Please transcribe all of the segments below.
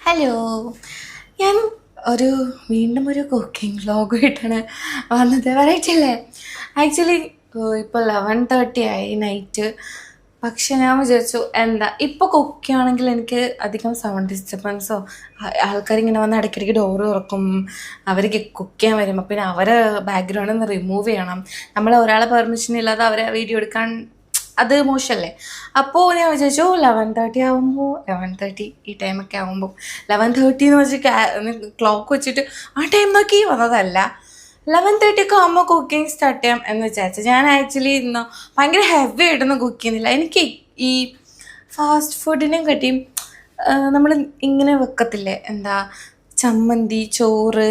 Hello, ഞാൻ വീണ്ടും ഒരു കുക്കിംഗ് വ്ലോഗായിട്ടാണ് വന്നത്. പറയട്ടില്ലേ, ആക്ച്വലി ഇപ്പോൾ 11:30 ആയി നൈറ്റ്. പക്ഷെ ഞാൻ വിചാരിച്ചു ഇപ്പോൾ കുക്ക് ചെയ്യുകയാണെങ്കിൽ എനിക്ക് അധികം സൗണ്ട് ഡിസ്റ്റർബൻസോ ആൾക്കാരിങ്ങനെ വന്ന് ഇടയ്ക്കിടയ്ക്ക് ഡോറ് തുറക്കും, അവർക്ക് കുക്ക് ചെയ്യാൻ വരും. പിന്നെ അവരെ ബാക്ക്ഗ്രൗണ്ടിൽ നിന്ന് റിമൂവ് ചെയ്യണം. നമ്മൾ ഒരാളെ പെർമിഷൻ ഇല്ലാതെ അവരെ വീഡിയോ എടുക്കാൻ അത് മോശമല്ലേ. അപ്പോൾ ഞാൻ വിചാരിച്ചു 11:30 ആകുമ്പോൾ 11:30 ഈ ടൈമൊക്കെ ആകുമ്പോൾ 11:30 എന്ന് വെച്ച് ക്ലോക്ക് വെച്ചിട്ട് ആ ടൈം നോക്കി വന്നതല്ല. 11:30 ഒക്കെ ആകുമ്പോൾ കുക്കിംഗ് സ്റ്റാർട്ട് ചെയ്യാം എന്ന് വിചാരിച്ചു. ഞാൻ ആക്ച്വലി ഇന്ന് ഭയങ്കര ഹെവി ആയിട്ടൊന്നും കുക്ക് ചെയ്യുന്നില്ല. എനിക്ക് ഈ ഫാസ്റ്റ് ഫുഡിനെയും കാട്ടിയും നമ്മൾ ഇങ്ങനെ വെക്കത്തില്ലേ, ചമ്മന്തി, ചോറ്,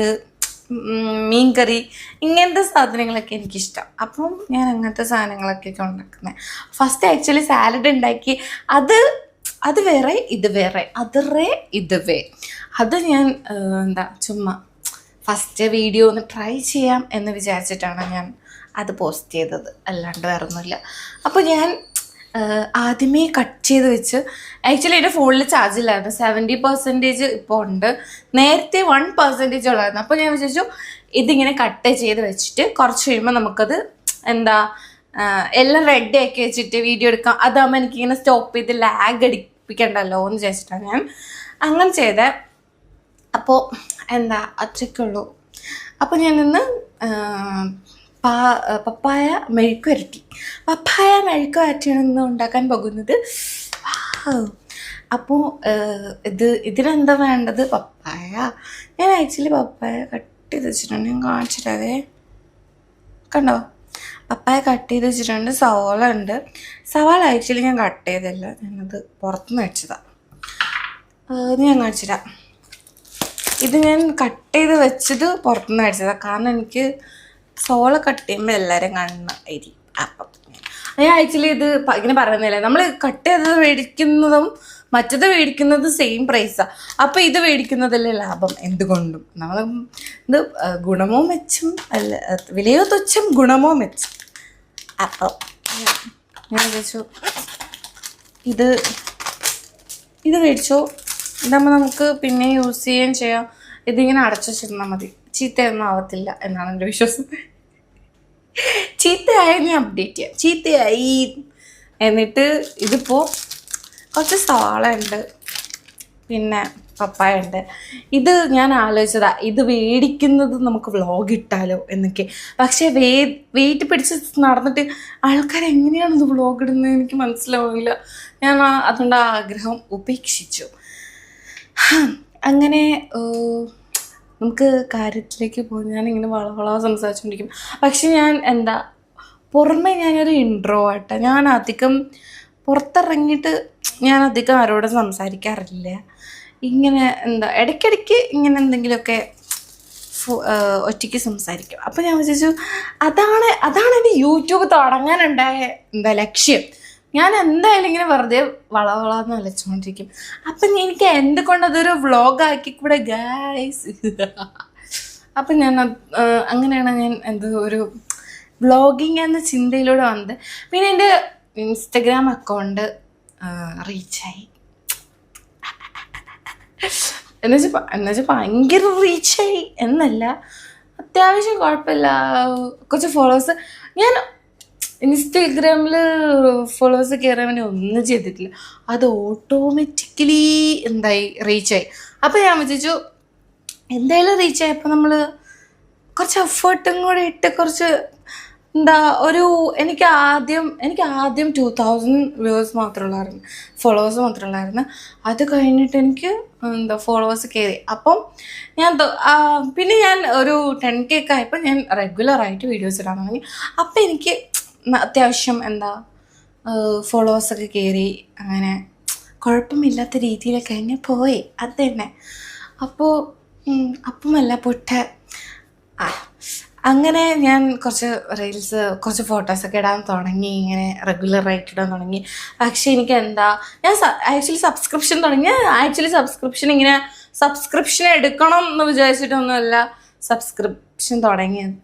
മീൻകറി, ഇങ്ങനത്തെ സാധനങ്ങളൊക്കെ എനിക്കിഷ്ടം. അപ്പം ഞാൻ അങ്ങനത്തെ സാധനങ്ങളൊക്കെ ഉണ്ടാക്കുന്നത്. ഫസ്റ്റ് ആക്ച്വലി സാലഡ് ഉണ്ടാക്കി, അത് വേറെ ഇത് വേറെ, ഇത് വേ അത് ഞാൻ ചുമ്മാ ഫസ്റ്റ് വീഡിയോ ഒന്ന് ട്രൈ ചെയ്യാം എന്ന് വിചാരിച്ചിട്ടാണ് ഞാൻ അത് പോസ്റ്റ് ചെയ്തത്, അല്ലാണ്ട് വേറെ ഒന്നുമില്ല. അപ്പോൾ ഞാൻ ആദ്യമേ കട്ട് ചെയ്ത് വെച്ച്, ആക്ച്വലി എൻ്റെ ഫോണിൽ ചാർജ് ഇല്ലായിരുന്നു, 70% ഇപ്പോൾ ഉണ്ട്. നേരത്തെ 1% ഉള്ളായിരുന്നു. അപ്പോൾ ഞാൻ വിചാരിച്ചു ഇതിങ്ങനെ കട്ട് ചെയ്ത് വെച്ചിട്ട് കുറച്ച് കഴിയുമ്പോൾ നമുക്കത് എല്ലാം റെഡി ആക്കി വെച്ചിട്ട് വീഡിയോ എടുക്കാം. അതാകുമ്പോൾ എനിക്കിങ്ങനെ സ്റ്റോപ്പ് ചെയ്ത് ലാഗ് അടിപ്പിക്കണ്ടല്ലോ എന്ന് വിചാരിച്ചിട്ടാണ് ഞാൻ അങ്ങനെ ചെയ്തത്. അപ്പോൾ അത്രയ്ക്കുള്ളൂ. അപ്പോൾ ഞാൻ ഇന്ന് പപ്പായ മെഴുക്ക് വരട്ടിയാണ് ഉണ്ടാക്കാൻ പോകുന്നത്. അപ്പോൾ ഇതിനെന്താ വേണ്ടത്? പപ്പായ. ഞാൻ ആക്ച്വലി പപ്പായ കട്ട് ചെയ്ത് വെച്ചിട്ടുണ്ട്, ഞാൻ കാണിച്ചിട്ടേ കണ്ടോ. പപ്പായ കട്ട് ചെയ്ത് വെച്ചിട്ടുണ്ട്. സവാള ഉണ്ട്. സവാള ആക്ച്വലി ഞാൻ കട്ട് ചെയ്തില്ല, ഞാനത് പുറത്തുനിന്ന് വെച്ചതാണ്. ഇത് ഞാൻ കാണിച്ചിട്ടാ. ഇത് ഞാൻ കട്ട് ചെയ്ത് വെച്ചത് പുറത്തുനിന്ന് വെച്ചതാണ്. കാരണം എനിക്ക് സവാള കട്ട് ചെയ്യുമ്പോൾ എല്ലാവരും കാണുന്നതായിരിക്കും. അപ്പം ഞാൻ ആക്ച്വലി ഇത് ഇങ്ങനെ പറയുന്നില്ല, നമ്മൾ കട്ട് ചെയ്തത് മേടിക്കുന്നതും മറ്റത് മേടിക്കുന്നത് സെയിം പ്രൈസാണ്. അപ്പോൾ ഇത് മേടിക്കുന്നതല്ലേ ലാഭം എന്തുകൊണ്ടും. നമ്മൾ ഇത് ഗുണമോ മെച്ചം അല്ല, വിലയോ തുച്ഛം ഗുണമോ മെച്ചം. അപ്പം ഞാൻ വിചാരിച്ചു ഇത് മേടിച്ചോ, ഇതാകുമ്പോൾ നമുക്ക് പിന്നെ യൂസ് ചെയ്യുകയും ചെയ്യാം. ഇതിങ്ങനെ അടച്ചു വെച്ചിരുന്നാൽ മതി, ചീത്തയൊന്നും ആവത്തില്ല എന്നാണ് എൻ്റെ വിശ്വാസം. ചീത്തയായി ഞാൻ അപ്ഡേറ്റ് ചെയ്യാം. ചീത്തയായി. എന്നിട്ട് ഇതിപ്പോൾ കുറച്ച് സവാള ഉണ്ട്, പിന്നെ പപ്പായ ഉണ്ട്. ഇത് ഞാൻ ആലോചിച്ചതാ, ഇത് മേടിക്കുന്നത് നമുക്ക് വ്ളോഗ് ഇട്ടാലോ എന്നൊക്കെ. പക്ഷേ വെയിറ്റ് പിടിച്ച് നടന്നിട്ട് ആൾക്കാരെങ്ങനെയാണ് ഇത് വ്ളോഗ് ഇടുന്നത് എനിക്ക് മനസ്സിലാവില്ല. ഞാൻ അതുകൊണ്ട് ആ ആഗ്രഹം ഉപേക്ഷിച്ചു. അങ്ങനെ നമുക്ക് കാര്യത്തിലേക്ക് പോകും. ഞാനിങ്ങനെ വളവള സംസാരിച്ചുകൊണ്ടിരിക്കും. പക്ഷെ ഞാൻ പുറമെ ഞാനൊരു ഇൻട്രോവേർട്ടാ. ഞാൻ അധികം പുറത്തിറങ്ങിയിട്ട് ഞാൻ അധികം ആരോടും സംസാരിക്കാറില്ല. ഇങ്ങനെ ഇടയ്ക്കിടയ്ക്ക് ഇങ്ങനെ എന്തെങ്കിലുമൊക്കെ ഒറ്റയ്ക്ക് സംസാരിക്കും. അപ്പോൾ ഞാൻ വിചാരിച്ചു അതാണ് എൻ്റെ യൂട്യൂബ് തുടങ്ങാനുണ്ടായ ലക്ഷ്യം. ഞാൻ എന്തായാലും ഇങ്ങനെ വെറുതെ വളവളന്ന് അലച്ചുകൊണ്ടിരിക്കും. അപ്പം എനിക്ക് എന്തുകൊണ്ടതൊരു വ്ളോഗാക്കി കൂടെ ഗൈസ്. അപ്പം ഞാൻ അങ്ങനെയാണ് ഞാൻ ഒരു വ്ളോഗിങ് എന്ന ചിന്തയിലൂടെ വന്നത്. പിന്നെ എൻ്റെ ഇൻസ്റ്റഗ്രാം അക്കൗണ്ട് റീച്ചായി. എന്നുവെച്ചാൽ ഭയങ്കര റീച്ചായി എന്നല്ല, അത്യാവശ്യം കുഴപ്പമില്ല. കുറച്ച് ഫോളോവേഴ്സ്, ഞാൻ ഇൻസ്റ്റഗ്രാമിൽ ഫോളോവേഴ്സ് കയറാൻ വേണ്ടി ഒന്നും ചെയ്തിട്ടില്ല, അത് ഓട്ടോമാറ്റിക്കലി റീച്ചായി. അപ്പോൾ ഞാൻ വിചാരിച്ചു എന്തായാലും റീച്ചായപ്പോൾ നമ്മൾ കുറച്ച് എഫേർട്ടും കൂടെ ഇട്ട് കുറച്ച് എനിക്ക് ആദ്യം 2000 വ്യൂവേഴ്സ് മാത്രമുള്ളായിരുന്നു, ഫോളോവേഴ്സ് മാത്രമുള്ളായിരുന്നു. അത് കഴിഞ്ഞിട്ട് എനിക്ക് ഫോളോവേഴ്സ് കയറി. അപ്പം പിന്നെ ഞാൻ ഒരു 10K ഒക്കെ ആയപ്പോൾ ഞാൻ റെഗുലറായിട്ട് വീഡിയോസ് ഇടാൻ തുടങ്ങി. അപ്പം എനിക്ക് അത്യാവശ്യം ഫോളോവേഴ്സൊക്കെ കയറി. അങ്ങനെ കുഴപ്പമില്ലാത്ത രീതിയിലൊക്കെ തന്നെ പോയി. അത് തന്നെ. അപ്പമല്ല പൊട്ടെ. അങ്ങനെ ഞാൻ കുറച്ച് റീൽസ്, കുറച്ച് ഫോട്ടോസൊക്കെ ഇടാൻ തുടങ്ങി, ഇങ്ങനെ റെഗുലറായിട്ട് ഇടാൻ തുടങ്ങി. പക്ഷേ എനിക്ക് ഞാൻ ആക്ച്വലി സബ്സ്ക്രിപ്ഷൻ തുടങ്ങി. സബ്സ്ക്രിപ്ഷൻ എടുക്കണം എന്ന് വിചാരിച്ചിട്ടൊന്നുമല്ല സബ്സ്ക്രിപ്ഷൻ തുടങ്ങിയത്.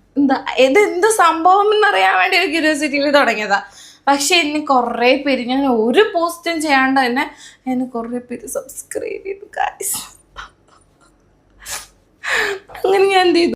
ഇതെന്ത് സംഭവം എന്നറിയാൻ വേണ്ടി ഒരു ക്യൂരിയോസിറ്റിയിൽ തുടങ്ങിയതാ. പക്ഷെ എന്നെ കുറേ പേര്, ഞാൻ ഒരു പോസ്റ്റും ചെയ്യാണ്ട് തന്നെ എന്നെ കുറേ പേര് സബ്സ്ക്രൈബ് ചെയ്തു ഗൈസ്. അങ്ങനെ ഞാൻ എന്ത് ചെയ്തു,